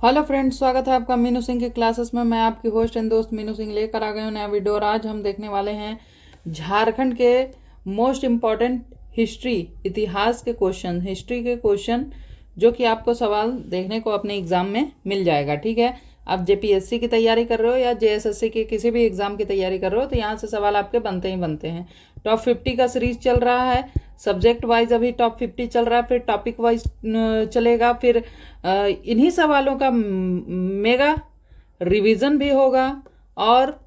Hello friends, स्वागत है आपका मीनू सिंह की क्लासेस में। मैं आपकी होस्ट एंड दोस्त मीनू सिंह लेकर आ गए हूँ नया वीडियो। और आज हम देखने वाले हैं झारखंड के मोस्ट इम्पॉर्टेंट हिस्ट्री, इतिहास के क्वेश्चन, हिस्ट्री के क्वेश्चन जो कि आपको सवाल देखने को अपने एग्जाम में मिल जाएगा। ठीक है, आप जेपीएससी की तैयारी कर रहे हो या जेएसएससी की किसी भी एग्जाम की तैयारी कर रहे हो तो यहाँ से सवाल आपके बनते ही बनते हैं। टॉप 50 का सीरीज चल रहा है, सब्जेक्ट वाइज अभी टॉप 50 चल रहा है, फिर टॉपिक वाइज चलेगा, फिर इन्हीं सवालों का मेगा रिवीजन भी होगा। और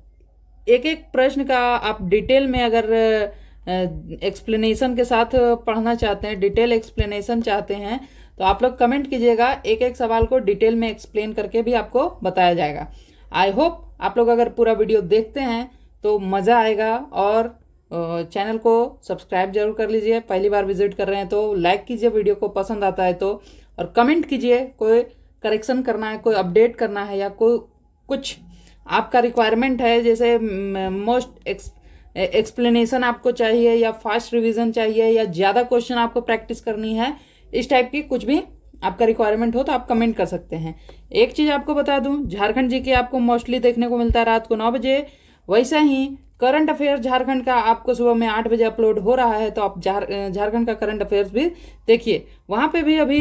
एक एक प्रश्न का आप डिटेल में अगर एक्सप्लेनेशन के साथ पढ़ना चाहते हैं, डिटेल एक्सप्लेनेशन चाहते हैं तो आप लोग कमेंट कीजिएगा। एक एक सवाल को डिटेल में एक्सप्लेन करके भी आपको बताया जाएगा। आई होप आप लोग अगर पूरा वीडियो देखते हैं तो मज़ा आएगा। और चैनल को सब्सक्राइब जरूर कर लीजिए, पहली बार विजिट कर रहे हैं तो लाइक कीजिए, वीडियो को पसंद आता है तो, और कमेंट कीजिए कोई करेक्शन करना है, कोई अपडेट करना है या कोई कुछ आपका रिक्वायरमेंट है, जैसे मोस्ट एक्सप्लेनेशन आपको चाहिए या फास्ट रिवीजन चाहिए या ज़्यादा क्वेश्चन आपको प्रैक्टिस करनी है, इस टाइप की कुछ भी आपका रिक्वायरमेंट हो तो आप कमेंट कर सकते हैं। एक चीज़ आपको बता दूं, झारखंड जी के आपको मोस्टली देखने को मिलता है रात को 9 बजे, वैसा ही करंट अफेयर झारखंड का आपको सुबह में 8 बजे अपलोड हो रहा है, तो आप झारखंड का करंट अफेयर्स भी देखिए। वहाँ पे भी अभी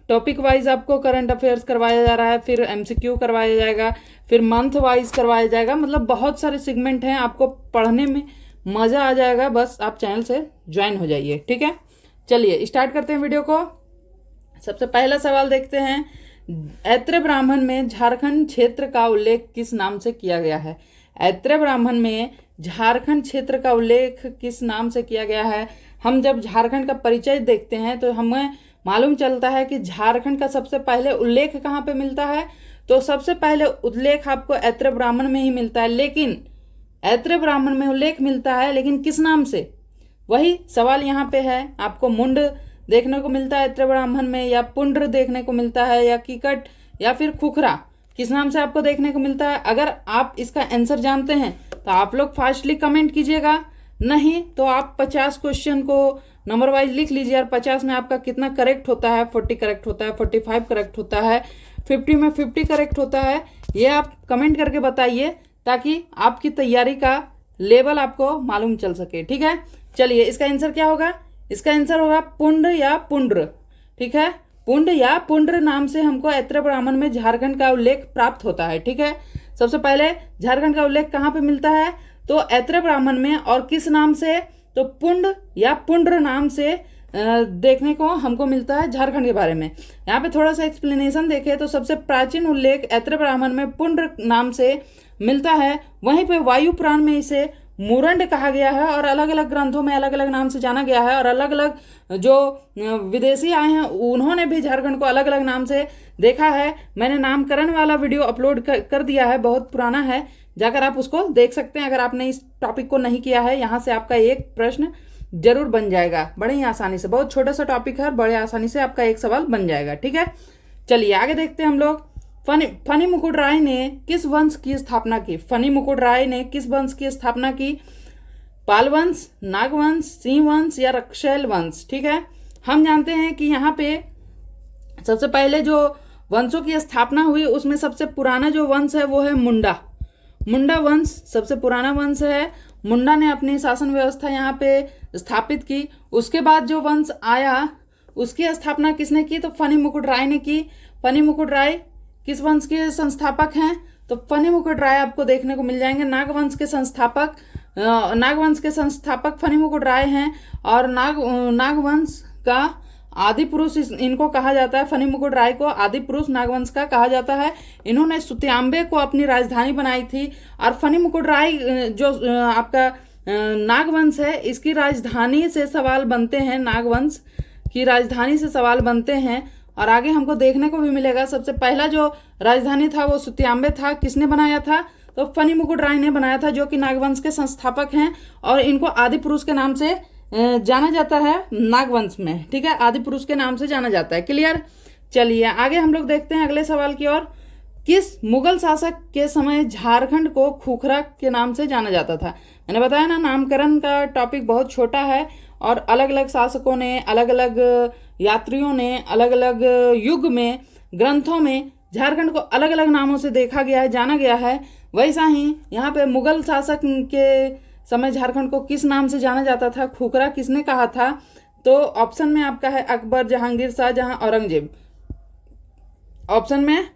टॉपिक वाइज आपको करंट अफेयर्स करवाया जा रहा है, फिर एमसीक्यू करवाया जाएगा, फिर मंथ वाइज करवाया जाएगा। मतलब बहुत सारे सेगमेंट हैं, आपको पढ़ने में मज़ा आ जाएगा। बस आप चैनल से ज्वाइन हो जाइए। ठीक है, चलिए स्टार्ट करते हैं वीडियो को। सबसे पहला सवाल देखते हैं, ऐत्र ब्राह्मण में झारखंड क्षेत्र का उल्लेख किस नाम से किया गया है? ऐत्र ब्राह्मण में झारखंड क्षेत्र का उल्लेख किस नाम से किया गया है? हम जब झारखंड का परिचय देखते हैं तो हमें मालूम चलता है कि झारखंड का सबसे पहले उल्लेख कहाँ पे मिलता है, तो सबसे पहले उल्लेख आपको ऐत्र ब्राह्मण में ही मिलता है। लेकिन ऐत्र ब्राह्मण में उल्लेख मिलता है, लेकिन किस नाम से? वही सवाल यहाँ पे है। आपको मुंड देखने को मिलता है ऐत्र ब्राह्मण में, या पुंड्र देखने को मिलता है, या कीकट, या फिर खुखरा, किस नाम से आपको देखने को मिलता है? अगर आप इसका आंसर जानते हैं तो आप लोग फास्टली कमेंट कीजिएगा, नहीं तो आप 50 क्वेश्चन को नंबर वाइज लिख लीजिए। और 50 में आपका कितना करेक्ट होता है, 40 करेक्ट होता है, 45 करेक्ट होता है, 50 में 50 करेक्ट होता है, ये आप कमेंट करके बताइए ताकि आपकी तैयारी का लेवल आपको मालूम चल सके। ठीक है, चलिए इसका आंसर क्या होगा? इसका आंसर होगा पुंड या पुंड्र। ठीक है, पुंड या पुंड्र नाम से हमको ऐत्र ब्राह्मण में झारखंड का उल्लेख प्राप्त होता है। ठीक है, सबसे पहले झारखंड का उल्लेख कहाँ पे मिलता है? तो ऐत्र ब्राह्मण में। और किस नाम से? तो पुंड या पुंड्र नाम से देखने को हमको मिलता है झारखंड के बारे में। यहाँ पे थोड़ा सा एक्सप्लेनेशन देखें तो सबसे प्राचीन उल्लेख ऐत्र ब्राह्मण में पुंड्र नाम से मिलता है। वहीं पे वायु पुराण में इसे मुरंड कहा गया है, और अलग अलग ग्रंथों में अलग अलग नाम से जाना गया है। और अलग अलग जो विदेशी आए हैं उन्होंने भी झारखंड को अलग अलग नाम से देखा है। मैंने नामकरण वाला वीडियो अपलोड कर दिया है, बहुत पुराना है, जाकर आप उसको देख सकते हैं अगर आपने इस टॉपिक को नहीं किया है। यहाँ से आपका एक प्रश्न जरूर बन जाएगा बड़े ही आसानी से। बहुत छोटा सा टॉपिक है, बड़े आसानी से आपका एक सवाल बन जाएगा। ठीक है, चलिए आगे देखते हैं हम लोग। फनी मुकुट राय ने किस वंश की स्थापना की? फनी मुकुट राय ने किस वंश की स्थापना की? पाल वंश, नागवंश, सिंह वंश या रक्षैल वंश? ठीक है, हम जानते हैं कि यहाँ पे सबसे पहले जो वंशों की स्थापना हुई उसमें सबसे पुराना जो वंश है वो है मुंडा। मुंडा वंश सबसे पुराना वंश है। मुंडा ने अपनी शासन व्यवस्था यहाँ पे स्थापित की। उसके बाद जो वंश आया उसकी स्थापना किसने की? तो फनी मुकुट राय ने की। फनी मुकुट राय किस वंश के संस्थापक हैं? तो फनी मुकुट राय आपको देखने को मिल जाएंगे नागवंश के संस्थापक। नागवंश के संस्थापक फनी मुकुट राय हैं। और नागवंश का आदि पुरुष इनको कहा जाता है। फनी मुकुट राय को आदि पुरुष नागवंश का कहा जाता है। इन्होंने सुत्यांबे को अपनी राजधानी बनाई थी। और फनी मुकुट राय जो आपका नागवंश है, इसकी राजधानी से सवाल बनते हैं, नागवंश की राजधानी से सवाल बनते हैं। और आगे हमको देखने को भी मिलेगा, सबसे पहला जो राजधानी था वो सुत्यांबे था। किसने बनाया था? तो फनी मुकुट राय ने बनाया था, जो कि नागवंश के संस्थापक हैं। और इनको आदि पुरुष के नाम से जाना जाता है नागवंश में। ठीक है, आदि पुरुष के नाम से जाना जाता है। क्लियर? चलिए आगे हम लोग देखते हैं अगले सवाल की ओर। किस मुगल शासक के समय झारखंड को खुखरा के नाम से जाना जाता था? मैंने बताया ना, नामकरण का टॉपिक बहुत छोटा है और अलग अलग शासकों ने, अलग अलग यात्रियों ने अलग अलग युग में ग्रंथों में झारखंड को अलग अलग नामों से देखा गया है, जाना गया है। वैसा ही यहाँ पे मुगल शासक के समय झारखंड को किस नाम से जाना जाता था, खुखरा किसने कहा था? तो ऑप्शन में आपका है अकबर, जहांगीर, शाहजहां, औरंगजेब। ऑप्शन में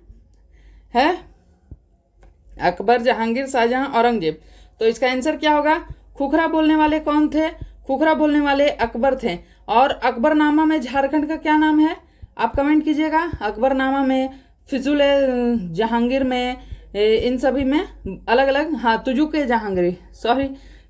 है अकबर, जहांगीर, शाहजहां, औरंगजेब। तो इसका आंसर क्या होगा? खुखरा बोलने वाले कौन थे? खुखरा बोलने वाले अकबर थे। और अकबरनामा में झारखंड का क्या नाम है? आप कमेंट कीजिएगा। अकबरनामा में, फिजूल जहांगीर में, इन सभी में अलग अलग, हाँ, तुजुक जहांगीरी, सॉरी,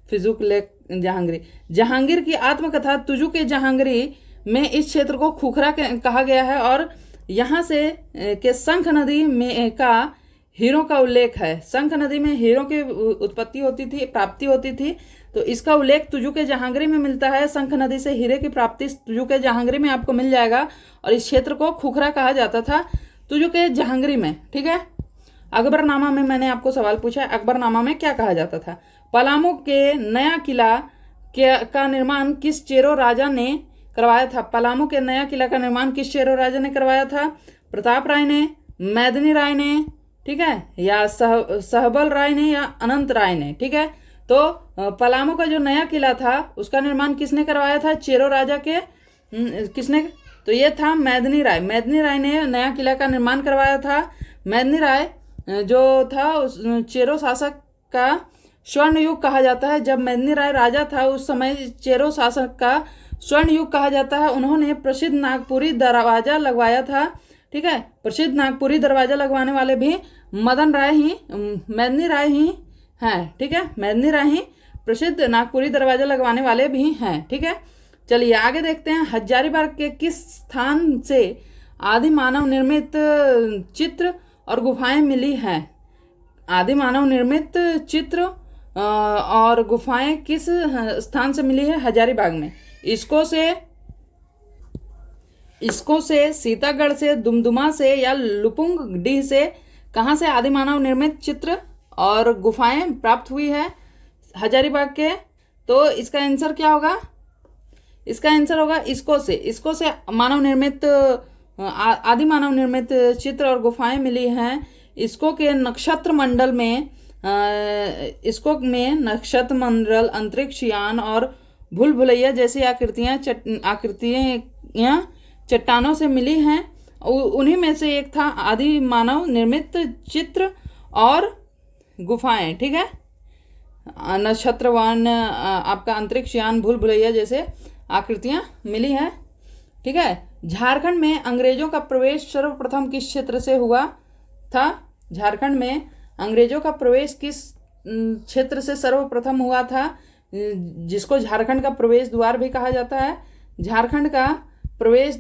फिजूल जहांगीरी, जहांगीर की आत्मकथा तुजुक जहांगीरी में इस क्षेत्र को खुखरा कहा गया है। और यहाँ से के शंख नदी में का हीरों का उल्लेख है। शंख नदी में हीरों की उत्पत्ति होती थी, प्राप्ति होती थी। तो इसका उल्लेख तुजुक जहांगीरी में मिलता है। शंख नदी से हीरे की प्राप्ति तुजुक जहांगीरी में आपको मिल जाएगा। और इस क्षेत्र को खुखरा कहा जाता था तुजुक जहांगीरी में। ठीक है। अकबरनामा में मैंने आपको सवाल पूछा है, अकबरनामा में क्या कहा जाता था? पलामू के नया किला का निर्माण किस चेरो राजा ने करवाया था? पलामू के नया किला का निर्माण किस चेरो राजा ने करवाया था? प्रताप राय ने, मैदिनी राय ने, ठीक है, या सहबल राय ने, या अनंत राय ने। ठीक है। तो पलामू का जो नया किला था उसका निर्माण किसने करवाया था? चेरो राजा के किसने? तो ये था मैदिनी राय। मैदिनी राय ने नया किला का निर्माण करवाया था। मैदिनी राय जो था उस चेरो शासक का स्वर्ण युग कहा जाता है। जब मैदिनी राय राजा था उस समय चेरो शासक का स्वर्ण युग कहा जाता है। उन्होंने प्रसिद्ध नागपुरी दरवाजा लगवाया था। ठीक है। प्रसिद्ध नागपुरी दरवाजा लगवाने वाले भी मदन राय ही, मैदिनी राय ही हैं। ठीक है। मैदिनी राय ही प्रसिद्ध नागपुरी दरवाजा लगवाने वाले भी हैं। ठीक है। चलिए आगे देखते हैं। हजारीबाग के किस स्थान से आदि मानव निर्मित चित्र और गुफाएं मिली हैं? आदि मानव निर्मित चित्र और गुफाएं किस स्थान से मिली है? हजारीबाग में। इसको से, सीतागढ़ से, दुमदुमा से, या लुपुंग डीह से कहाँ से आदि मानव निर्मित चित्र और गुफाएं प्राप्त हुई है हजारीबाग के? तो इसका आंसर क्या होगा? इसका आंसर होगा इसको से मानव निर्मित, आदि मानव निर्मित चित्र और गुफाएं मिली हैं। इसको के नक्षत्र मंडल में, इसको में नक्षत्र मंडल, अंतरिक्ष यान और भूल भुलैया जैसी आकृतियां चट्टानों से मिली हैं। उन्हीं में से एक था आदि मानव निर्मित चित्र और गुफाएं। ठीक है। नक्षत्रवान, आपका अंतरिक्ष यान, भूल भुलैया जैसे आकृतियां मिली हैं। ठीक है। झारखंड में अंग्रेजों का प्रवेश सर्वप्रथम किस क्षेत्र से हुआ था? झारखंड में अंग्रेजों का प्रवेश किस क्षेत्र से सर्वप्रथम हुआ था, जिसको झारखंड का प्रवेश द्वार भी कहा जाता है? झारखंड का प्रवेश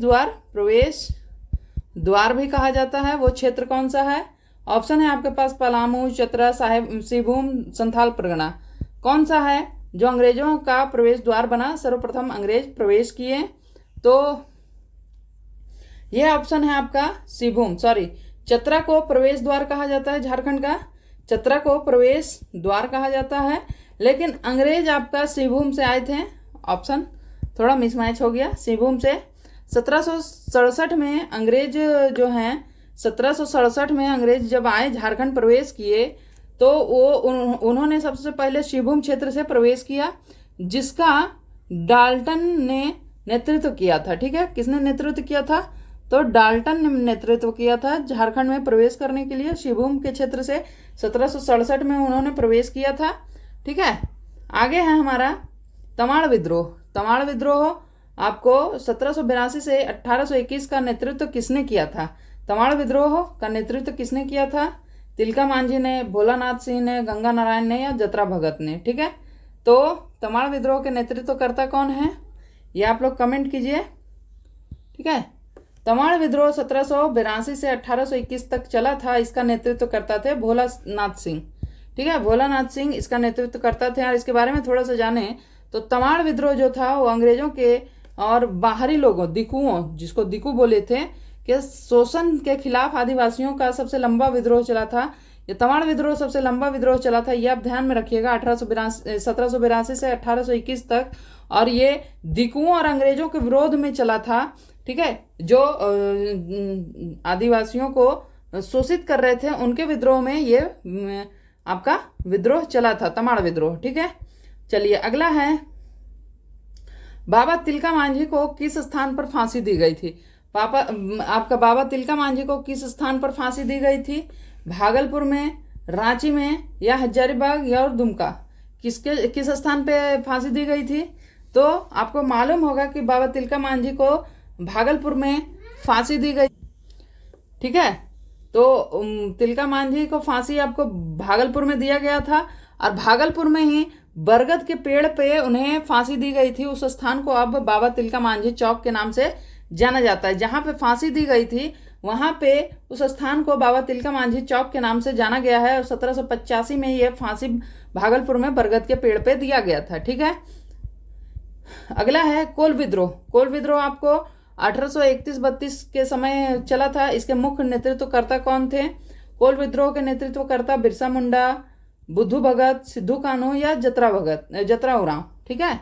द्वार भी कहा जाता है। वो क्षेत्र कौन सा है? ऑप्शन है आपके पास पलामू, चतरा, साहेब, सिंहभूम, संथाल परगना। कौन सा है जो अंग्रेजों का प्रवेश द्वार बना, सर्वप्रथम अंग्रेज प्रवेश किए? तो यह ऑप्शन है आपका सिंहभूम, सॉरी, चतरा को प्रवेश द्वार कहा जाता है। झारखंड का चतरा को प्रवेश द्वार कहा जाता है। लेकिन अंग्रेज आपका सिंहभूम से आए थे। ऑप्शन थोड़ा मिसमैच हो गया। सिंहभूम से 1767 में अंग्रेज जो हैं, 1767 में अंग्रेज जब आए, झारखंड प्रवेश किए, तो उन्होंने सबसे पहले सिंहभूम क्षेत्र से प्रवेश किया, जिसका डाल्टन ने नेतृत्व किया था। ठीक है। किसने नेतृत्व किया था? तो डाल्टन ने नेतृत्व किया था झारखंड में प्रवेश करने के लिए। सिंहभूम के क्षेत्र से 1767 में उन्होंने प्रवेश किया था। ठीक है। आगे है हमारा तमाड़ विद्रोह। तमाड़ विद्रोह आपको 1782 से 1821 का नेतृत्व किसने किया था? तमाड़ विद्रोह का नेतृत्व किसने किया था? तिलका मांझी ने, भोलानाथ सिंह ने, गंगा नारायण ने, या जतरा भगत ने? ठीक है। तो तमाड़ विद्रोह के नेतृत्वकर्ता कौन है, ये आप लोग कमेंट कीजिए। ठीक है। तमाड़ विद्रोह 1782 से 1821 तक चला था। इसका नेतृत्व करता थे भोलानाथ सिंह। ठीक है। भोलानाथ सिंह इसका नेतृत्व करता थे। और इसके बारे में थोड़ा सा जाने तो तमाड़ विद्रोह जो था वो अंग्रेजों के और बाहरी लोगों, दिकुओं, जिसको दिकू बोले थे, के शोषण के खिलाफ आदिवासियों का सबसे लंबा विद्रोह चला था। ये तमाड़ विद्रोह सबसे लंबा विद्रोह चला था, ये आप ध्यान में रखिएगा। 1782 से 1821 तक। और ये दिकुओं और अंग्रेजों के विरोध में चला था। ठीक है। जो आदिवासियों को शोषित कर रहे थे, उनके विद्रोह में ये आपका विद्रोह चला था, तमाड़ विद्रोह। ठीक है, चलिए अगला है, बाबा तिलका मांझी को किस स्थान पर फांसी दी गई थी? आपका बाबा तिलका मांझी को किस स्थान पर फांसी दी गई थी? भागलपुर में, रांची में, या हजारीबाग या और दुमका? किस स्थान पे फांसी दी गई थी? तो आपको मालूम होगा कि बाबा तिलका मांझी को भागलपुर में फांसी दी गई। ठीक है, तो तिलका मांझी को फांसी आपको भागलपुर में दिया गया था, और भागलपुर में ही बरगद के पेड़ पे उन्हें फांसी दी गई थी। उस स्थान को अब बाबा तिलका मांझी चौक के नाम से जाना जाता है। जहाँ पे फांसी दी गई थी वहाँ पे उस स्थान को बाबा तिलका मांझी चौक के नाम से जाना गया है, और 1785 में ये फांसी भागलपुर में बरगद के पेड़ पे दिया गया था। ठीक है, अगला है कोल विद्रोह। कोल विद्रोह आपको 1831-32 के समय चला था। इसके मुख्य नेतृत्वकर्ता कौन थे? कोल विद्रोह के नेतृत्वकर्ता बिरसा मुंडा, बुद्धू भगत, सिद्धू कान्हू या जतरा उरांव। ठीक है,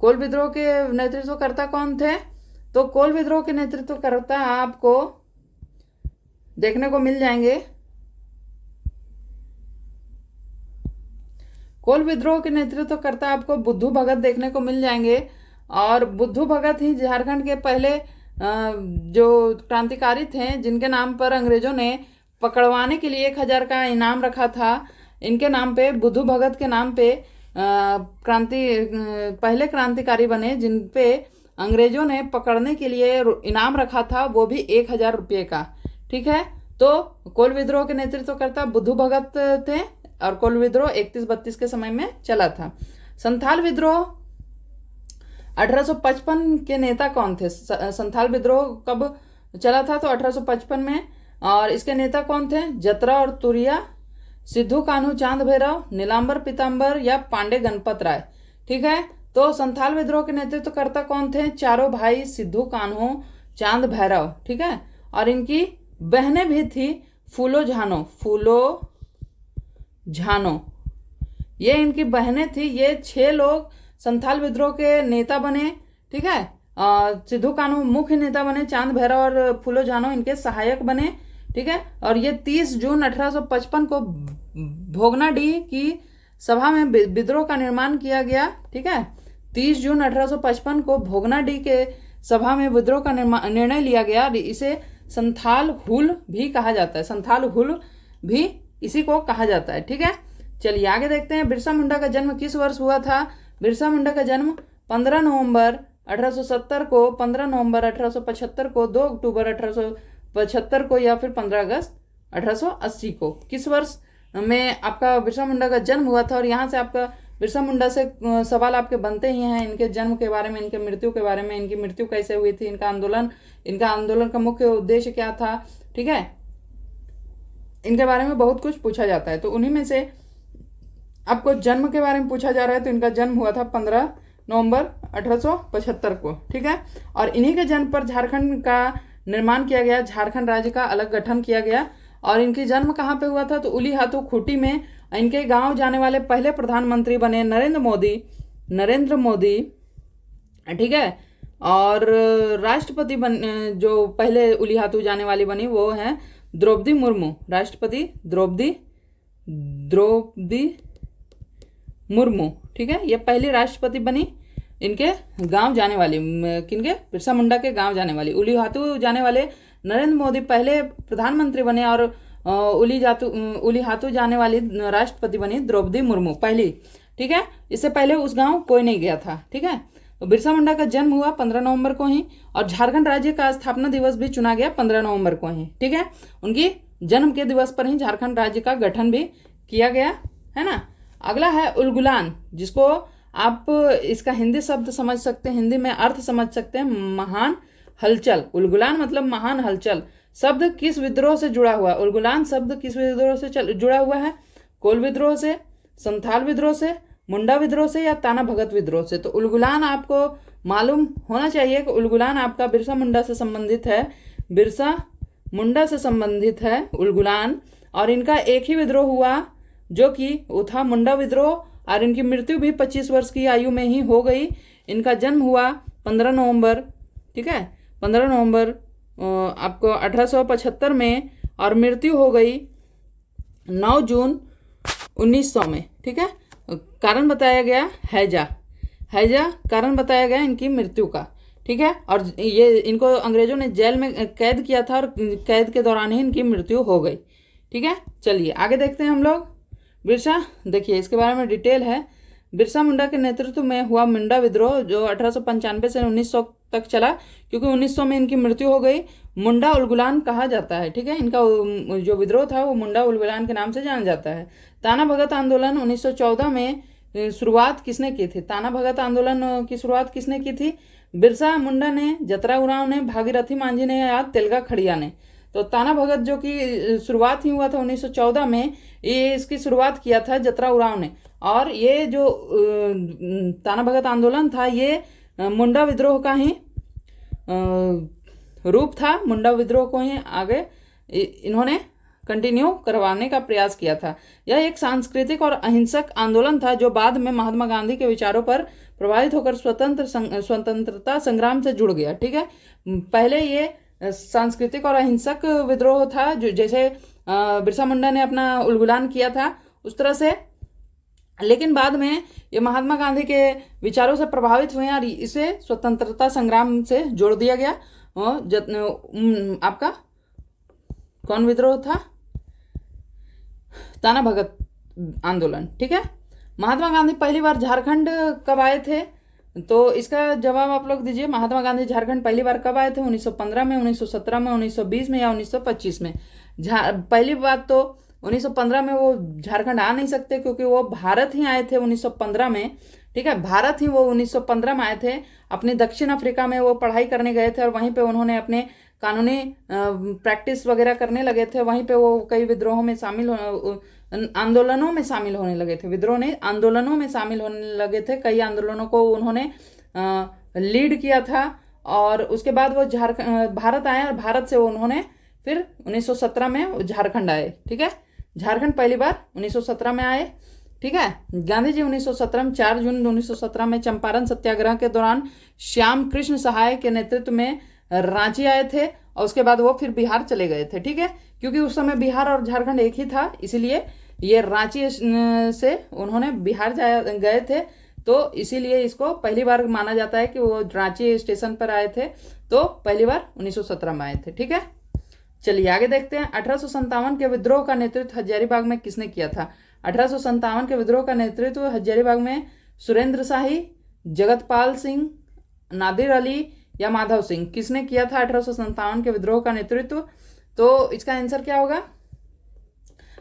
कोल विद्रोह के नेतृत्वकर्ता कौन थे? तो कोल विद्रोह के नेतृत्वकर्ता आपको देखने को मिल जाएंगे, कोल विद्रोह के नेतृत्वकर्ता आपको बुद्धू भगत देखने को मिल जाएंगे। और बुद्धू भगत ही झारखंड के पहले जो क्रांतिकारी थे, जिनके नाम पर अंग्रेजों ने पकड़वाने के लिए 1000 का इनाम रखा था। इनके नाम पे, बुद्धू भगत के नाम पे पहले क्रांतिकारी बने, जिन पे अंग्रेजों ने पकड़ने के लिए इनाम रखा था, वो भी 1000 रुपये का। ठीक है, तो कोल विद्रोह के नेतृत्वकर्ता बुद्धू भगत थे, और कोल विद्रोह 31-32 के समय में चला था। संथाल विद्रोह 1855 के नेता कौन थे? संथाल विद्रोह कब चला था? तो 1855 में। और इसके नेता कौन थे? जतरा और तुरिया, सिद्धू कान्हू चांद भैरव, नीलांबर पीताम्बर या पांडे गणपत राय। ठीक है, तो संथाल विद्रोह के नेतृत्वकर्ता कौन थे? चारों भाई सिद्धू कान्हू चांद भैरव। ठीक है, और इनकी बहनें भी थी, फूलो झानो, ये इनकी बहनें थी। ये 6 लोग संथाल विद्रोह के नेता बने। ठीक है, सिद्धू कान्हू मुख्य नेता बने, चांद भैरव और फूलो झानो इनके सहायक बने। ठीक है, और ये 30 जून 1855 को भोगनाडीह की सभा में विद्रोह का निर्माण किया गया। ठीक है, 30 जून 1855 को भोगनाडीह के सभा में विद्रोह का निर्णय लिया गया। इसे संथाल हुल भी कहा जाता है, संथाल हुल भी इसी को कहा जाता है। ठीक है, चलिए आगे देखते हैं, बिरसा मुंडा का जन्म किस वर्ष हुआ था? बिरसा मुंडा का जन्म 15 नवंबर 1870 को, 15 नवंबर 1875 को, 2 अक्टूबर 1875 को, या फिर 15 अगस्त 1880 को। किस वर्ष में आपका बिरसा मुंडा का जन्म हुआ था? और यहाँ से आपका बिरसा मुंडा से सवाल आपके बनते ही हैं, इनके जन्म के बारे में, इनके मृत्यु के बारे में, इनकी मृत्यु कैसे हुई थी, इनका आंदोलन का मुख्य उद्देश्य क्या था। ठीक है, इनके बारे में बहुत कुछ पूछा जाता है। तो उन्हीं में से आपको जन्म के बारे में पूछा जा रहा है। तो इनका जन्म हुआ था 15 नवंबर 1875 को। ठीक है, और इन्हीं के जन्म पर झारखंड का निर्माण किया गया, झारखंड राज्य का अलग गठन किया गया। और इनकी जन्म कहाँ पे हुआ था? तो उलीहातू खूंटी में। इनके गांव जाने वाले पहले प्रधानमंत्री बने नरेंद्र मोदी। ठीक है, और राष्ट्रपति जो पहले उलीहातू जाने वाली बनी वो है द्रौपदी मुर्मू। राष्ट्रपति द्रौपदी मुर्मू। ठीक है, ये पहली राष्ट्रपति बनी इनके गांव जाने वाली, किनके? बिरसा मुंडा के गांव जाने वाली। उलीहातू जाने वाले नरेंद्र मोदी पहले प्रधानमंत्री बने, और उलीहातू जाने वाली राष्ट्रपति बनी द्रौपदी मुर्मू पहली। ठीक है, इससे पहले उस गांव कोई नहीं गया था। ठीक है, तो बिरसा मुंडा का जन्म हुआ 15 नवंबर को ही, और झारखंड राज्य का स्थापना दिवस भी चुना गया 15 नवंबर को ही। ठीक है, उनकी जन्म के दिवस पर ही झारखंड राज्य का गठन भी किया गया है ना। अगला है उलगुलान, जिसको आप इसका हिंदी शब्द समझ सकते हैं, हिंदी में अर्थ समझ सकते हैं, महान हलचल। उलगुलान मतलब महान हलचल। शब्द किस विद्रोह से जुड़ा हुआ? उलगुलान शब्द किस विद्रोह से जुड़ा हुआ है? कोल विद्रोह से, संथाल विद्रोह से, मुंडा विद्रोह से, या ताना भगत विद्रोह से? तो उलगुलान आपको मालूम होना चाहिए कि उलगुलान आपका बिरसा मुंडा से संबंधित है, बिरसा मुंडा से संबंधित है उलगुलान। और इनका एक ही विद्रोह हुआ, जो कि वो था मुंडा विद्रोह, और इनकी मृत्यु भी 25 वर्ष की आयु में ही हो गई। इनका जन्म हुआ 15 नवंबर। ठीक है, 15 नवंबर आपको 1875 में, और मृत्यु हो गई 9 जून 1900 में। ठीक है, कारण बताया गया हैजा, हैजा कारण बताया गया इनकी मृत्यु का। ठीक है, और ये इनको अंग्रेजों ने जेल में कैद किया था और कैद के दौरान ही इनकी मृत्यु हो गई। ठीक है, चलिए आगे देखते हैं हम लोग। बिरसा, देखिए इसके बारे में डिटेल है। बिरसा मुंडा के नेतृत्व में हुआ मुंडा विद्रोह जो 1895 से 1900 तक चला, क्योंकि 1900 में इनकी मृत्यु हो गई। मुंडा उलगुलान कहा जाता है। ठीक है, इनका जो विद्रोह था वो मुंडा उलगुलान के नाम से जाना जाता है। ताना भगत आंदोलन 1914 में शुरुआत किसने की थी? ताना भगत आंदोलन की शुरुआत किसने की थी? बिरसा मुंडा ने, जतरा उरांव ने, भागीरथी मांझी ने या तेलगा खड़िया ने। तो ताना भगत जो कि शुरुआत ही हुआ था 1914 में, ये इसकी शुरुआत किया था जतरा उरांव ने। और ये जो ताना भगत आंदोलन था ये मुंडा विद्रोह का ही रूप था। मुंडा विद्रोह को ही आगे इन्होंने कंटिन्यू करवाने का प्रयास किया था। यह एक सांस्कृतिक और अहिंसक आंदोलन था जो बाद में महात्मा गांधी के विचारों पर प्रभावित होकर स्वतंत्रता संग्राम से जुड़ गया। ठीक है, पहले ये सांस्कृतिक और अहिंसक विद्रोह था, जो जैसे बिरसा मुंडा ने अपना उलगुलान किया था उस तरह से, लेकिन बाद में ये महात्मा गांधी के विचारों से प्रभावित हुए और इसे स्वतंत्रता संग्राम से जोड़ दिया गया। आपका कौन विद्रोह था? ताना भगत आंदोलन। ठीक है, महात्मा गांधी पहली बार झारखंड कब आए थे? तो इसका जवाब आप लोग दीजिए। महात्मा गांधी झारखंड पहली बार कब आए थे? 1915 में, 1917 में, 1920 में या 1925 में? पहली बात तो 1915 में वो झारखंड आ नहीं सकते क्योंकि वो भारत ही आए थे 1915 में। ठीक है, भारत ही वो 1915 में आए थे। अपने दक्षिण अफ्रीका में वो पढ़ाई करने गए थे और वहीं पे उन्होंने अपने कानूनी प्रैक्टिस वगैरह करने लगे थे। वहीं पे वो कई विद्रोहों में आंदोलनों में शामिल होने लगे थे। विद्रोह नहीं, आंदोलनों में शामिल होने लगे थे। कई आंदोलनों को उन्होंने लीड किया था और उसके बाद वो भारत आए और भारत से उन्होंने फिर 1917 में झारखंड आए। ठीक है, झारखंड पहली बार 1917 में आए। ठीक है, गांधी जी 1917 में 4 जून 1917 में चंपारण सत्याग्रह के दौरान श्याम कृष्ण सहाय के नेतृत्व में रांची आए थे और उसके बाद वो फिर बिहार चले गए थे। ठीक है, क्योंकि उस समय बिहार और झारखंड एक ही था, इसीलिए ये रांची से उन्होंने बिहार गए थे, तो इसीलिए इसको पहली बार माना जाता है कि वो रांची स्टेशन पर आए थे। तो पहली बार 1917 में आए थे। ठीक है, चलिए आगे देखते हैं। 1857 के विद्रोह का नेतृत्व हजारीबाग में किसने किया था? 1857 के विद्रोह का नेतृत्व हजारीबाग में सुरेंद्र शाही, जगतपाल सिंह, नादिर अली या माधव सिंह, किसने किया था 1857 के विद्रोह का नेतृत्व? तो इसका आंसर क्या होगा?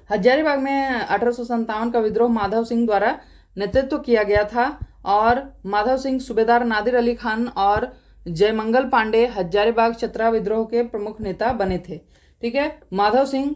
हजारीबाग में 1857 का विद्रोह माधव सिंह द्वारा नेतृत्व किया गया था और माधव सिंह सूबेदार नादिर अली खान और जयमंगल पांडे हजारीबाग चतरा विद्रोह के प्रमुख नेता बने थे। ठीक है, माधव सिंह,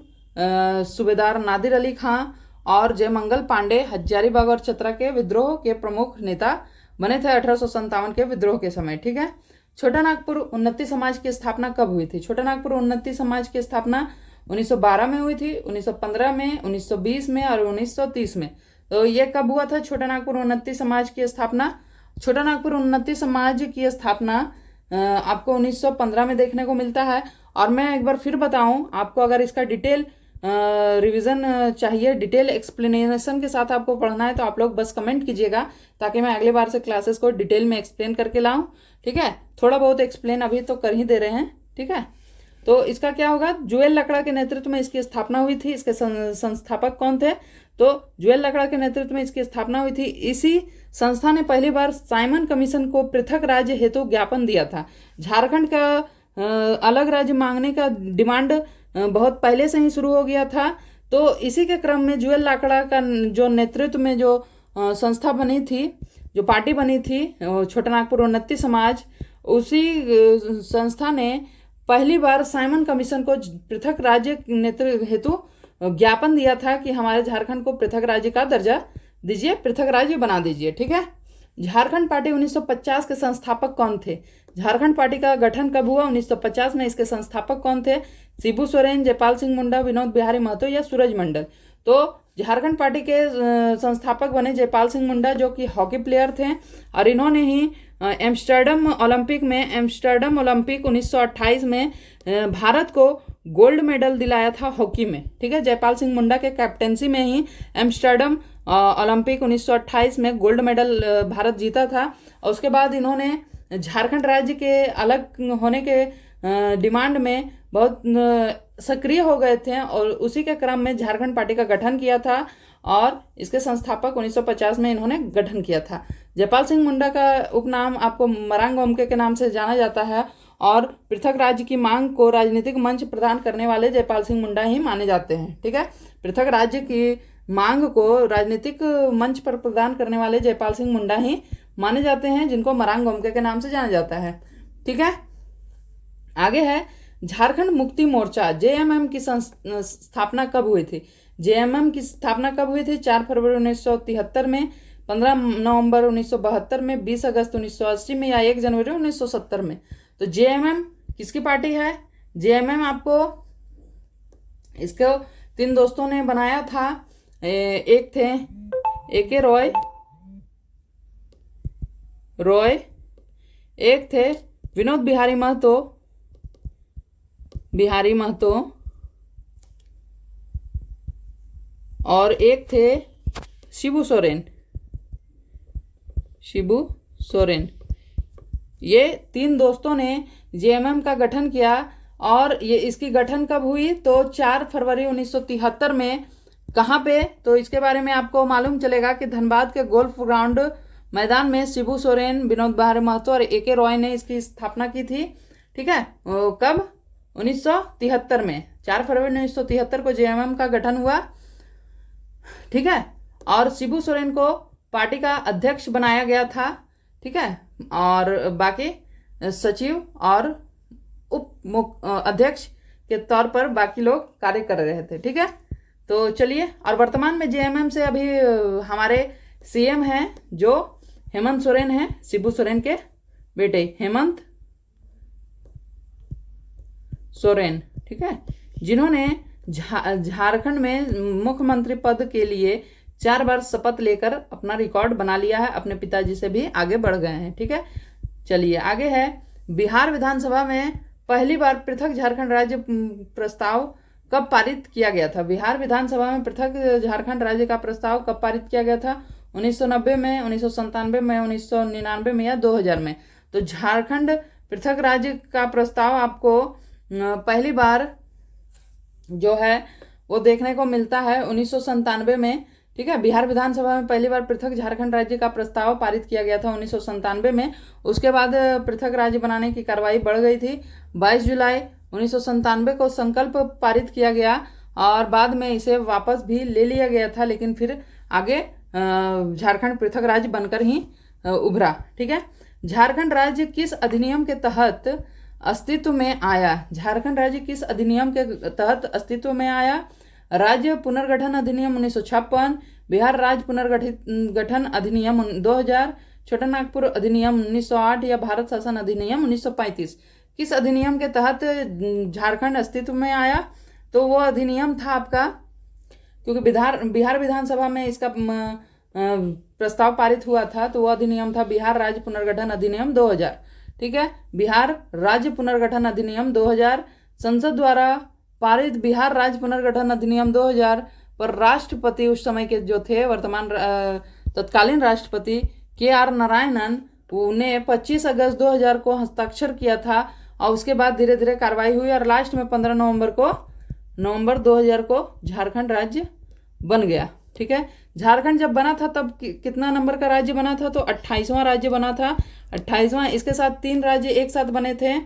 सूबेदार नादिर अली खान और जयमंगल पांडे हजारीबाग और चतरा के विद्रोह के प्रमुख नेता बने थे 1857 के विद्रोह के समय। ठीक है, छोटा नागपुर उन्नति समाज की स्थापना कब हुई थी? छोटा नागपुर उन्नति समाज की स्थापना 1912 में हुई थी, 1915 में, 1920 में और 1930 में। तो ये कब हुआ था छोटा नागपुर उन्नति समाज की स्थापना? छोटा नागपुर उन्नति समाज की स्थापना आपको 1915 में देखने को मिलता है। और मैं एक बार फिर बताऊं आपको, अगर इसका डिटेल रिवीजन चाहिए, डिटेल एक्सप्लेनेशन के साथ आपको पढ़ना है तो आप लोग बस कमेंट कीजिएगा ताकि मैं अगले बार से क्लासेस को डिटेल में एक्सप्लेन करके लाऊं। ठीक है, थोड़ा बहुत एक्सप्लेन अभी तो कर ही दे रहे हैं। ठीक है, तो इसका क्या होगा? जुएल लकड़ा के नेतृत्व में इसकी स्थापना हुई थी। इसके संस्थापक कौन थे? तो जुएल लकड़ा के नेतृत्व में इसकी स्थापना हुई थी। इसी संस्था ने पहली बार साइमन कमीशन को पृथक राज्य हेतु ज्ञापन दिया था। झारखंड का अलग राज्य मांगने का डिमांड बहुत पहले से ही शुरू हो गया था। तो इसी के क्रम में जुएल लकड़ा का जो नेतृत्व में जो संस्था बनी थी, जो पार्टी बनी थी छोटा नागपुर उन्नति समाज, उसी संस्था ने पहली बार साइमन कमीशन को पृथक राज्य नेतृत्व हेतु ज्ञापन दिया था कि हमारे झारखंड को पृथक राज्य का दर्जा दीजिए, पृथक राज्य बना दीजिए। ठीक है, झारखंड पार्टी 1950 के संस्थापक कौन थे? झारखंड पार्टी का गठन कब हुआ? 1950 में। इसके संस्थापक कौन थे? शिबू सोरेन, जयपाल सिंह मुंडा, विनोद बिहारी महतो या सूरज मंडल? तो झारखंड पार्टी के संस्थापक बने जयपाल सिंह मुंडा, जो कि हॉकी प्लेयर थे और इन्होंने ही एम्स्टर्डम ओलंपिक 1928 में भारत को गोल्ड मेडल दिलाया था हॉकी में, ठीक है। जयपाल सिंह मुंडा के कैप्टेंसी में ही एम्स्टर्डम ओलंपिक 1928 में गोल्ड मेडल भारत जीता था। और उसके बाद इन्होंने झारखंड राज्य के अलग होने के डिमांड में बहुत सक्रिय हो गए थे और उसी के क्रम में झारखंड पार्टी का गठन किया था और इसके संस्थापक 1950 में इन्होंने गठन किया था। जयपाल सिंह मुंडा का उपनाम आपको मरांग ओमके के नाम से जाना जाता है और पृथक राज्य की मांग को राजनीतिक मंच प्रदान करने वाले जयपाल सिंह मुंडा ही माने जाते हैं, ठीक है। पृथक राज्य की मांग को राजनीतिक मंच पर प्रदान करने वाले जयपाल सिंह मुंडा ही माने जाते हैं, जिनको मरांग ओमके के नाम से जाना जाता है, ठीक है। आगे है झारखंड मुक्ति मोर्चा, जेएमएम की स्थापना कब हुई थी? जेएमएम की स्थापना कब हुई थी? 4 फरवरी 1973 में, 15 नवंबर 1972 में, 20 अगस्त 1980 में या 1 जनवरी 1970 में। तो जेएमएम किसकी पार्टी है? जेएमएम आपको इसको 3 दोस्तों ने बनाया था। एक थे एके रॉय, एक थे विनोद बिहारी महतो और एक थे शिबू सोरेन। ये 3 दोस्तों ने जेएमएम का गठन किया और ये इसकी गठन कब हुई? तो 4 फरवरी 1973 में। कहाँ पे? तो इसके बारे में आपको मालूम चलेगा कि धनबाद के गोल्फ ग्राउंड मैदान में शिबू सोरेन, विनोद बिहारी महतो और एके रॉय ने इसकी स्थापना की थी, ठीक है। कब? 1973 में, 4 फरवरी 1973 को जेएमएम का गठन हुआ, ठीक है। और शिबू सोरेन को पार्टी का अध्यक्ष बनाया गया था, ठीक है। और बाकी सचिव और उप अध्यक्ष के तौर पर बाकी लोग कार्य कर रहे थे, ठीक है। तो चलिए, और वर्तमान में जेएमएम से अभी हमारे सीएम हैं जो हेमंत सोरेन हैं, शिबू सोरेन के बेटे हेमंत सोरेन, ठीक है, जिन्होंने झारखंड में मुख्यमंत्री पद के लिए 4 बार शपथ लेकर अपना रिकॉर्ड बना लिया है, अपने पिताजी से भी आगे बढ़ गए हैं, ठीक है। चलिए आगे है, बिहार विधानसभा में पहली बार पृथक झारखंड राज्य प्रस्ताव कब पारित किया गया था? बिहार विधानसभा में पृथक झारखंड राज्य का प्रस्ताव कब पारित किया गया था? 1990 में, 1997 में, 1999 में या 2000 में? तो झारखंड पृथक राज्य का प्रस्ताव आपको पहली बार जो है वो देखने को मिलता है 1997 में, ठीक है। बिहार विधानसभा में पहली बार पृथक झारखंड राज्य का प्रस्ताव पारित किया गया था 1997 में। उसके बाद पृथक राज्य बनाने की कार्रवाई बढ़ गई थी। 22 जुलाई 1997 को संकल्प पारित किया गया और बाद में इसे वापस भी ले लिया गया था, लेकिन फिर आगे झारखंड पृथक राज्य बनकर ही उभरा, ठीक है। झारखंड राज्य किस अधिनियम के तहत अस्तित्व में आया? झारखंड राज्य किस अधिनियम के तहत अस्तित्व में आया? राज्य पुनर्गठन अधिनियम 1956, बिहार राज्य पुनर्गठन अधिनियम 2000, छोटा नागपुर अधिनियम 1908 या भारत शासन अधिनियम 1935? किस अधिनियम के तहत झारखंड अस्तित्व में आया? तो वो अधिनियम था आपका, क्योंकि बिहार विधानसभा में इसका प्रस्ताव पारित हुआ था, तो वो अधिनियम था बिहार राज्य पुनर्गठन अधिनियम 2000, ठीक है। बिहार राज्य पुनर्गठन अधिनियम 2000 संसद द्वारा पारित बिहार राज्य पुनर्गठन अधिनियम 2000 पर राष्ट्रपति उस समय के जो थे वर्तमान तत्कालीन राष्ट्रपति KR नारायणन ने 25 अगस्त 2000 को हस्ताक्षर किया था और उसके बाद धीरे धीरे कार्रवाई हुई और लास्ट में 15 नवंबर 2000 को झारखंड राज्य बन गया, ठीक है। झारखंड जब बना था तब कितना नंबर का राज्य बना था? तो 28वां राज्य बना था, 28वां। इसके साथ 3 राज्य एक साथ बने थे,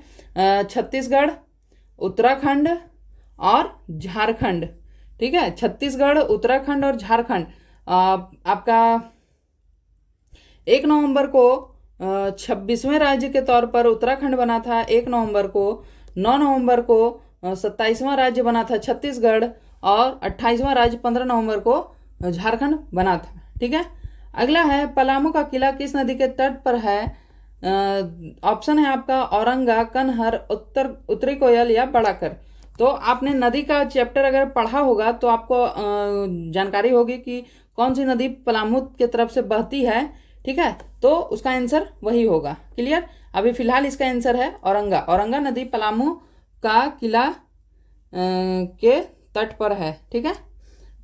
छत्तीसगढ़, उत्तराखंड और झारखंड, ठीक है। छत्तीसगढ़, उत्तराखंड और झारखंड आपका 1 नवंबर को 26वें राज्य के तौर पर उत्तराखंड बना था, 1 नवंबर को, 9 नवंबर को 27वां राज्य बना था छत्तीसगढ़ और 28वां राज्य 15 नवंबर को झारखंड बना था, ठीक है। अगला है, पलामू का किला किस नदी के तट पर है? ऑप्शन है आपका औरंगा, कनहर, उत्तरी कोयल या बड़ाकर। तो आपने नदी का चैप्टर अगर पढ़ा होगा तो आपको जानकारी होगी कि कौन सी नदी पलामू के तरफ से बहती है, ठीक है। तो उसका आंसर वही होगा, क्लियर। अभी फिलहाल इसका आंसर है औरंगा। औरंगा नदी पलामू का किला के तट पर है। ठीक है,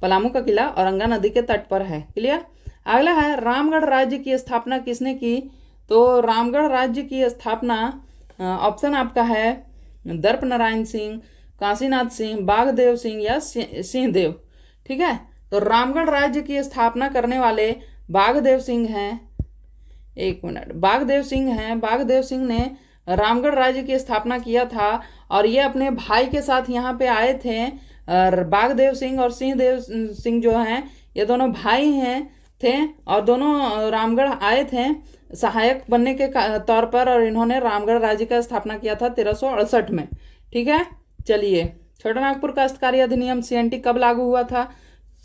पलामू का किला औरंगा नदी के तट पर है। क्लियर। अगला है रामगढ़ राज्य की स्थापना किसने की? तो रामगढ़ राज्य की स्थापना ऑप्शन आपका है दर्प नारायण सिंह, काशीनाथ सिंह, बाघदेव सिंह या सिंहदेव। ठीक है, तो रामगढ़ राज्य की स्थापना करने वाले बाघदेव सिंह हैं। एक मिनट, बाघदेव सिंह हैं। बाघदेव सिंह ने रामगढ़ राज्य की स्थापना किया था और ये अपने भाई के साथ यहाँ पे आए थे। और बाघदेव सिंह और सिंहदेव सिंह जो हैं ये दोनों भाई हैं थे और दोनों रामगढ़ आए थे सहायक बनने के तौर पर, और इन्होंने रामगढ़ राज्य का स्थापना किया था 1368 में। ठीक है, चलिए, छोटा नागपुर काश्तकारी अधिनियम CNT कब लागू हुआ था?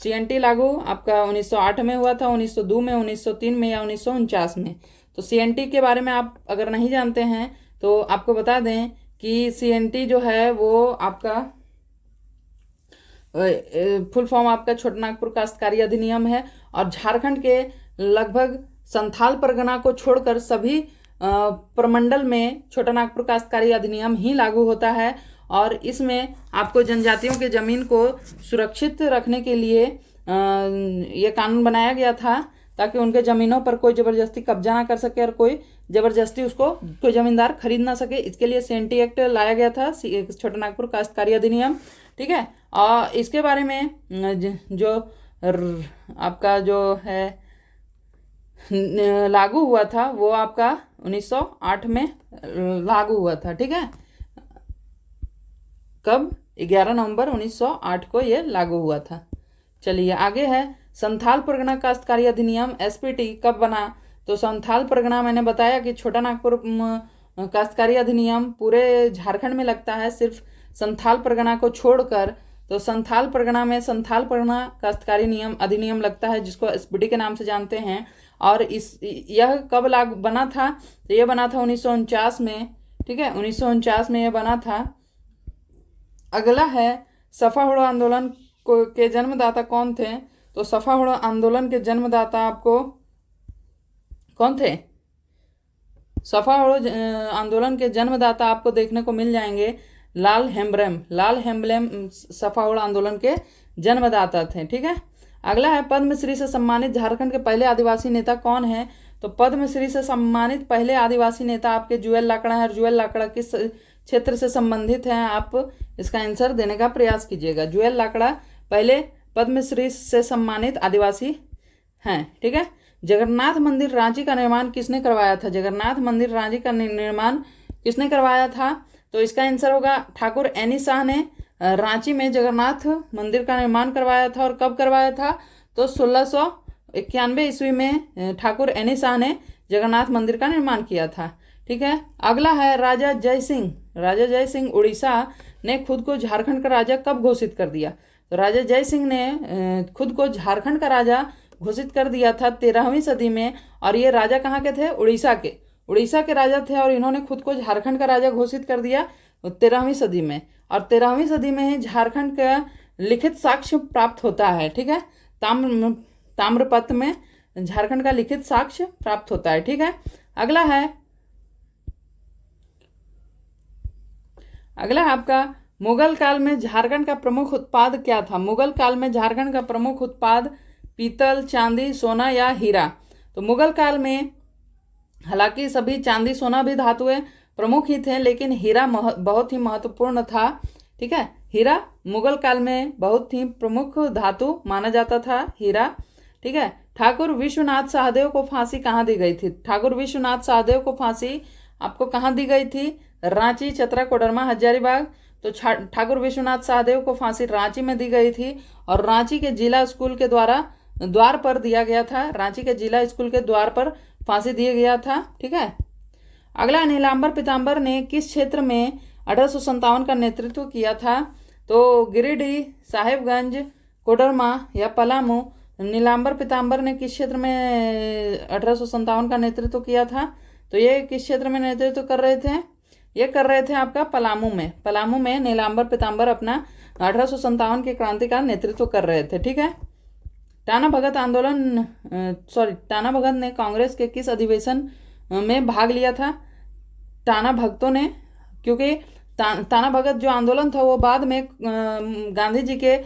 CNT लागू आपका 1908 में हुआ था, 1902 में, 1903 में या 1949 में। तो CNT के बारे में आप अगर नहीं जानते हैं तो आपको बता दें कि CNT जो है वो आपका फुल फॉर्म आपका छोटा नागपुर काश्तकारी अधिनियम है और झारखंड के लगभग संथाल परगना को छोड़कर सभी प्रमंडल में छोटा नागपुर काश्तकारी अधिनियम ही लागू होता है। और इसमें आपको जनजातियों के ज़मीन को सुरक्षित रखने के लिए ये कानून बनाया गया था ताकि उनके ज़मीनों पर कोई ज़बरदस्ती कब्जा ना कर सके और कोई ज़बरदस्ती उसको कोई ज़मींदार खरीद ना सके। इसके लिए CNT एक्ट लाया गया था, छोटा नागपुर काश्तकारी अधिनियम। ठीक है, और इसके बारे में जो आपका जो है लागू हुआ था वो आपका 1908 में लागू हुआ था। ठीक है, कब? 11 नवंबर 1908 को ये लागू हुआ था। चलिए आगे है संथाल परगना काश्तकारी अधिनियम SPT कब बना? तो संथाल परगना मैंने बताया कि छोटा नागपुर काश्तकारी अधिनियम पूरे झारखंड में लगता है, सिर्फ संथाल परगना को छोड़कर। तो संथाल परगना में संथाल परगना काश्तकारी नियम अधिनियम लगता है जिसको SPT के नाम से जानते हैं। और यह कब लागू बना था? तो ये बना था 1949 में। ठीक है, 1949 में ये बना था। अगला है सफाहुड़ आंदोलन के जन्मदाता कौन थे? तो सफाहुड़ आंदोलन के जन्मदाता आपको कौन थे? सफाहुड़ आंदोलन के जन्मदाता आपको देखने को मिल जाएंगे लाल हेम्ब्रम सफाहुड़ आंदोलन के जन्मदाता थे। ठीक है, अगला है पद्मश्री से सम्मानित झारखंड के पहले आदिवासी नेता कौन है? तो पद्मश्री से सम्मानित पहले आदिवासी नेता आपके जुएल लाकड़ा है। जुएल लाकड़ा किस क्षेत्र से संबंधित हैं? आप इसका आंसर देने का प्रयास कीजिएगा। जुएल लाकड़ा पहले पद्मश्री से सम्मानित आदिवासी हैं। ठीक है, जगन्नाथ मंदिर रांची का निर्माण किसने करवाया था? जगन्नाथ मंदिर रांची का निर्माण किसने करवाया था? तो इसका आंसर होगा ठाकुर एनी शाह ने रांची में जगन्नाथ मंदिर का निर्माण करवाया था। और कब करवाया था? तो 1691 ईस्वी में ठाकुर एनी शाह ने जगन्नाथ मंदिर का निर्माण किया था। ठीक है, अगला है राजा जय सिंह। राजा जय सिंह उड़ीसा ने खुद को झारखंड का राजा कब घोषित कर दिया? तो राजा जय सिंह ने खुद को झारखंड का राजा घोषित कर दिया था 13वीं सदी में। और ये राजा कहाँ के थे? उड़ीसा के राजा थे और इन्होंने खुद को झारखंड का राजा घोषित कर दिया 13वीं सदी में। और 13वीं सदी में ही झारखंड का लिखित साक्ष्य प्राप्त होता है। ठीक है, ताम्रपत्र में झारखंड का लिखित साक्ष्य प्राप्त होता है। ठीक है, अगला है आपका मुगल काल में झारखंड का प्रमुख उत्पाद क्या था? मुगल काल में झारखंड का प्रमुख उत्पाद पीतल, चांदी, सोना या हीरा। तो मुगल काल में हालांकि सभी चांदी सोना भी धातुएं प्रमुख ही थे, लेकिन हीरा बहुत ही महत्वपूर्ण था। ठीक है, हीरा मुगल काल में बहुत ही प्रमुख धातु माना जाता था, हीरा। ठीक है, ठाकुर विश्वनाथ सहदेव को फांसी कहाँ दी गई थी? ठाकुर विश्वनाथ सहदेव को फांसी आपको कहाँ दी गई थी? रांची, चतरा, कोडरमा, हजारीबाग। तो ठाकुर विश्वनाथ सहदेव को फांसी रांची में दी गई थी और रांची के जिला स्कूल के द्वार पर दिया गया था। रांची के जिला स्कूल के द्वार पर फांसी दिया गया था। ठीक है, अगला नीलांबर पीताम्बर ने किस क्षेत्र में 1857 का नेतृत्व किया था? तो गिरिडीह, साहेबगंज, कोडरमा या पलामू। नीलांबर पीताम्बर ने किस क्षेत्र में 1857 का नेतृत्व किया था? तो ये किस क्षेत्र में नेतृत्व कर रहे थे? ये कर रहे थे आपका पलामू में नीलांबर पीताम्बर अपना 1857 की क्रांति का नेतृत्व कर रहे थे। ठीक है, टाना भगत ने कांग्रेस के किस अधिवेशन में भाग लिया था? टाना भगतों ने, क्योंकि ताना भगत जो आंदोलन था वो बाद में गांधी जी के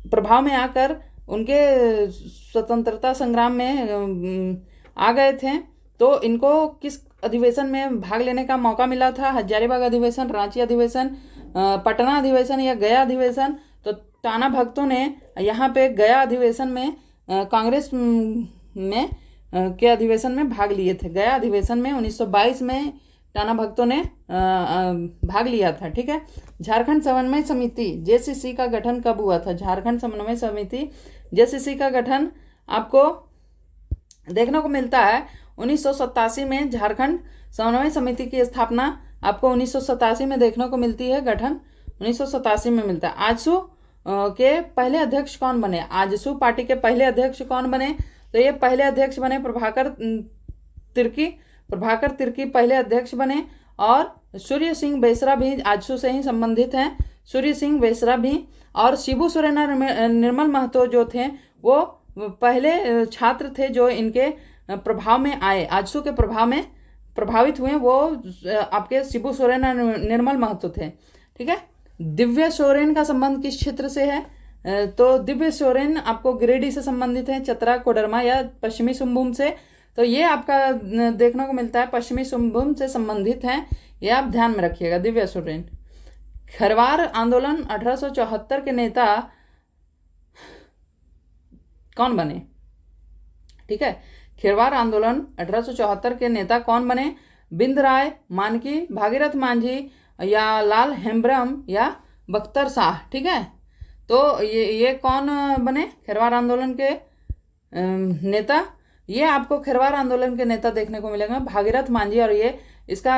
प्रभाव में आकर उनके स्वतंत्रता संग्राम में आ गए थे। तो इनको किस अधिवेशन में भाग लेने का मौका मिला था? हजारीबाग अधिवेशन, रांची अधिवेशन, पटना अधिवेशन या गया अधिवेशन? तो टाना भगतों ने यहाँ पे गया अधिवेशन में कांग्रेस में के अधिवेशन में भाग लिए थे। गया अधिवेशन में 1922 में टाना भगतों ने भाग लिया था। ठीक है। झारखंड समन्वय समिति जेसीसी का गठन कब हुआ था? झारखंड समन्वय समिति जेसीसी का गठन आपको देखने को मिलता है 1987 में। झारखंड समन्वय समिति की स्थापना आपको 1987 में देखने को मिलती है। गठन 1987 में मिलता है। आजसू के पहले अध्यक्ष कौन बने? आजसू पार्टी के पहले अध्यक्ष कौन बने? तो ये पहले अध्यक्ष बने प्रभाकर तिर्की पहले अध्यक्ष बने। और सूर्य सिंह बेसरा भी आजसू से ही संबंधित हैं। सूर्य सिंह बेसरा भी। और शिबू सोरेन और निर्मल महतो जो थे वो पहले छात्र थे जो इनके प्रभाव में आए, आजसू के प्रभाव में प्रभावित हुए। वो आपके शिबू सोरेन और निर्मल महतो थे। ठीक है। दिव्य सोरेन का संबंध किस क्षेत्र से है? तो दिव्य सोरेन आपको गिरिडीह से संबंधित है, चतरा, कोडरमा या पश्चिमी सिंहभूम से। तो ये आपका देखने को मिलता है पश्चिमी सिंहभूम से संबंधित है। ये आप ध्यान में रखिएगा, दिव्य सोरेन। खरवार आंदोलन 1874 के नेता कौन बने? ठीक है। खिरवार आंदोलन 1874 के नेता कौन बने? बिंद राय, मानकी, भागीरथ मांझी या लाल हेम्ब्रम या बख्तर शाह। ठीक है। तो ये कौन बने खिरवार आंदोलन के नेता? ये आपको खिरवार आंदोलन के नेता देखने को मिलेगा भागीरथ मांझी। और ये इसका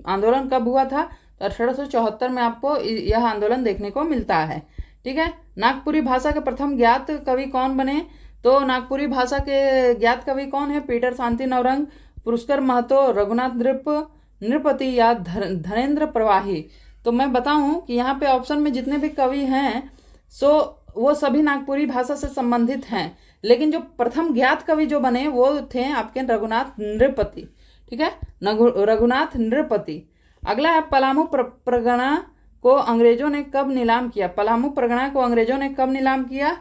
आंदोलन कब हुआ था? तो 1874 में आपको यह आंदोलन देखने को मिलता है। ठीक है। नागपुरी भाषा के प्रथम ज्ञात कवि कौन बने? तो नागपुरी भाषा के ज्ञात कवि कौन है? पीटर शांति नवरंग, पुष्कर महतो, रघुनाथ नृपति या धनेन्द्र प्रवाही। तो मैं बताऊं कि यहाँ पे ऑप्शन में जितने भी कवि हैं सो वो सभी नागपुरी भाषा से संबंधित हैं, लेकिन जो प्रथम ज्ञात कवि जो बने वो थे आपके रघुनाथ नृपति। ठीक है। रघुनाथ नृपति। अगला है पलामू परगना को अंग्रेजों ने कब नीलाम किया? पलामू परगना को अंग्रेजों ने कब नीलाम किया?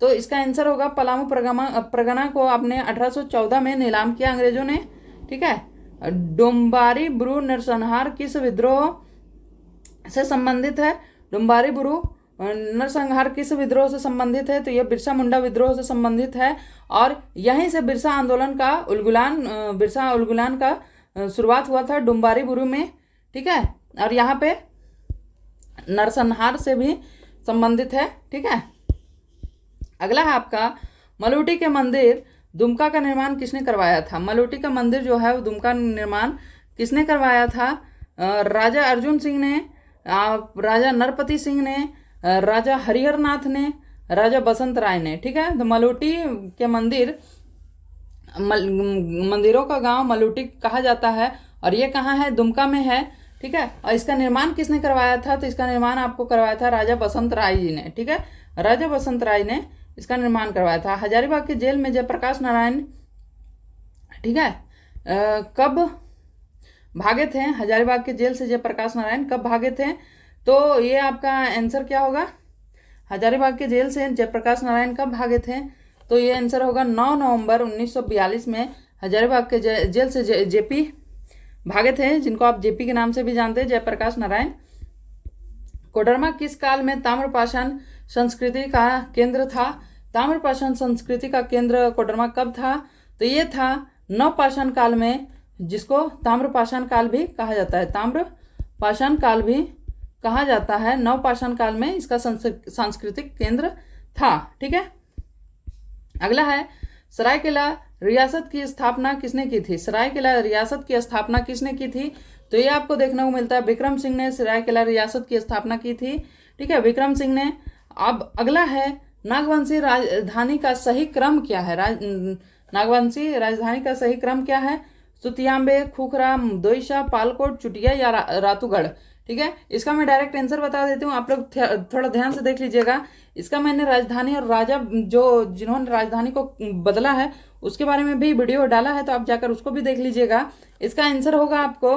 तो इसका आंसर होगा पलामू परगना को आपने 1814 में नीलाम किया अंग्रेजों ने। ठीक है। डोम्बारी बुरु नरसंहार किस विद्रोह से संबंधित है? डोम्बारी बुरु नरसंहार किस विद्रोह से संबंधित है? तो यह बिरसा मुंडा विद्रोह से संबंधित है। और यहीं से बिरसा आंदोलन का बिरसा उलगुलान का शुरुआत हुआ था डोम्बारी बुरु में। ठीक है। और यहाँ पे नरसंहार से भी संबंधित है। ठीक है। अगला है आपका मलूटी के मंदिर दुमका का निर्माण किसने करवाया था? मलूटी का मंदिर जो है वो दुमका निर्माण किसने करवाया था? राजा अर्जुन सिंह ने, राजा नरपति सिंह ने, राजा हरिहर नाथ ने, राजा बसंत राय ने। ठीक है। तो मलूटी के मंदिरों का गांव मलूटी कहा जाता है और ये कहाँ है? दुमका में है। ठीक है। और इसका निर्माण किसने करवाया था? तो इसका निर्माण आपको करवाया था राजा बसंत राय जी ने। ठीक है। राजा बसंत राय ने इसका निर्माण करवाया था। हजारीबाग के जेल में जयप्रकाश नारायण, ठीक है, कब भागे थे? हजारीबाग के जेल से जयप्रकाश नारायण कब भागे थे? तो ये आपका आंसर क्या होगा? हजारीबाग के जेल से जयप्रकाश नारायण कब भागे थे? तो ये आंसर होगा 9 नवंबर 1942 में हजारीबाग के जेल से जेपी भागे थे, जिनको आप जेपी के नाम से भी जानते हैं, जयप्रकाश नारायण। कोडरमा किस काल में ताम्रपाषाण संस्कृति का केंद्र था? ताम्रपाषाण संस्कृति का केंद्र कोडरमा कब था? तो ये था नवपाषाण काल में, जिसको ताम्रपाषाण काल भी कहा जाता है। ताम्रपाषाण काल भी कहा जाता है। नवपाषाण काल में इसका सांस्कृतिक केंद्र था। ठीक है। अगला है सरायकेला रियासत की स्थापना किसने की थी? सरायकेला रियासत की स्थापना किसने की थी? तो ये आपको देखने को मिलता है विक्रम सिंह ने सरायकेला रियासत की स्थापना की थी। ठीक है, विक्रम सिंह ने। अब अगला है नागवंशी राजधानी का सही क्रम क्या है? नागवंशी राजधानी का सही क्रम क्या है? सुतियांबे, खुखरा, दोईशा, पालकोट, चुटिया या रातूगढ़। ठीक है, इसका मैं डायरेक्ट आंसर बता देती हूँ, आप लोग थोड़ा ध्यान से देख लीजिएगा। इसका मैंने राजधानी और राजा जिन्होंने राजधानी को बदला है उसके बारे में भी वीडियो डाला है, तो आप जाकर उसको भी देख लीजिएगा। इसका आंसर होगा आपको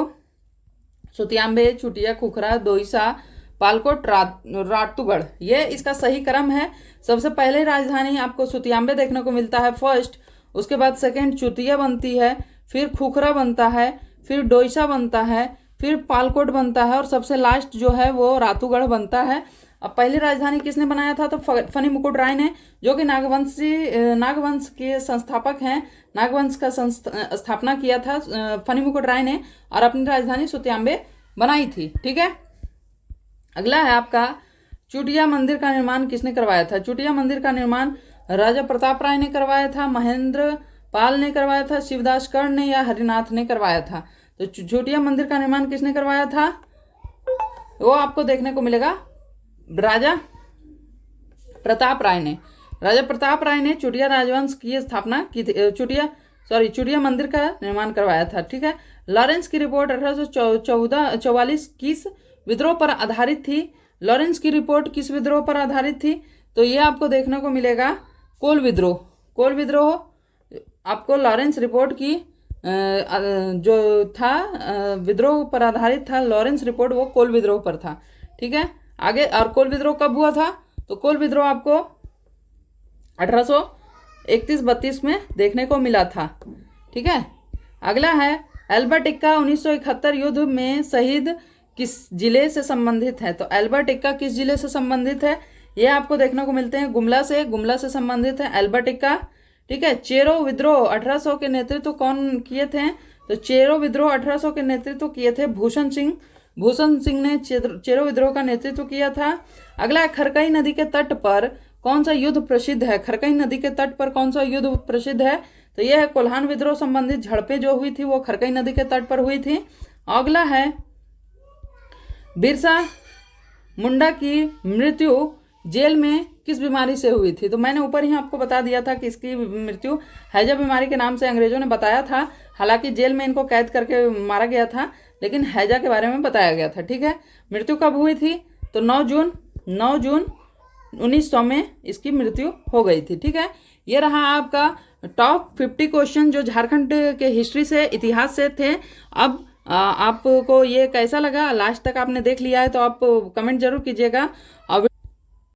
सुतियांबे, चुटिया, खुखरा, दोईसा, पालकोट, रातूगढ़। ये इसका सही क्रम है। सबसे पहले राजधानी आपको सुतियांबे देखने को मिलता है फर्स्ट, उसके बाद सेकंड चुटिया बनती है, फिर खुखरा बनता है, फिर डोईसा बनता है, फिर पालकोट बनता है और सबसे लास्ट जो है वो रातूगढ़ बनता है। अब पहली राजधानी किसने बनाया था? तो फनी मुकुट राय ने, जो कि नागवंश के संस्थापक हैं। नागवंश का स्थापना किया था फनी मुकुट राय ने और अपनी राजधानी सुतियांबे बनाई थी। ठीक है, अगला है आपका चुटिया मंदिर का निर्माण किसने करवाया था? चुटिया मंदिर का निर्माण राजा प्रताप राय ने करवाया था, महेंद्र पाल ने करवाया था, शिवदास कर्ण ने या हरिनाथ ने करवाया था? तो चुटिया मंदिर का निर्माण किसने करवाया था? वो आपको देखने को मिलेगा राजा प्रताप राय ने। राजा प्रताप राय ने चुटिया राजवंश की स्थापना की थी, चुटिया मंदिर का निर्माण करवाया था। ठीक है, लॉरेंस की रिपोर्ट 1844 किस विद्रोह पर आधारित थी? लॉरेंस की रिपोर्ट किस विद्रोह पर आधारित थी? तो ये आपको देखने को मिलेगा कोल विद्रोह। कोल विद्रोह आपको लॉरेंस रिपोर्ट की जो था विद्रोह पर आधारित था। लॉरेंस रिपोर्ट वो कोल विद्रोह पर था। ठीक है, आगे और कोल विद्रोह कब हुआ था? तो कोल विद्रोह आपको 1831-32 में देखने को मिला था। ठीक है, अगला है अल्बर्ट एक्का 1971 युद्ध में शहीद किस जिले से संबंधित है? तो अल्बर्ट एक्का किस जिले से संबंधित है? ये आपको देखने को मिलते हैं गुमला से संबंधित है अल्बर्ट एक्का। ठीक है, चेरो विद्रोह 1800 के नेतृत्व कौन किए थे? तो चेरो विद्रोह 1800 के नेतृत्व किए थे भूषण सिंह ने चेरो विद्रोह का नेतृत्व किया था। अगला है खरकई नदी के तट पर कौन सा युद्ध प्रसिद्ध है? खरकई नदी के तट पर कौन सा युद्ध प्रसिद्ध है? तो यह है कोल्हान विद्रोह संबंधित झड़पें जो हुई थी वो खरकई नदी के तट पर हुई थी। अगला है बिरसा मुंडा की मृत्यु जेल में किस बीमारी से हुई थी? तो मैंने ऊपर ही आपको बता दिया था कि इसकी मृत्यु हैजा बीमारी के नाम से अंग्रेजों ने बताया था। हालांकि जेल में इनको कैद करके मारा गया था, लेकिन हैजा के बारे में बताया गया था। ठीक है, मृत्यु कब हुई थी? तो 9 जून 1900 में इसकी मृत्यु हो गई थी। ठीक है, ये रहा आपका टॉप 50 क्वेश्चन जो झारखंड के हिस्ट्री से, इतिहास से थे। अब आपको ये कैसा लगा? लास्ट तक आपने देख लिया है तो आप कमेंट जरूर कीजिएगा और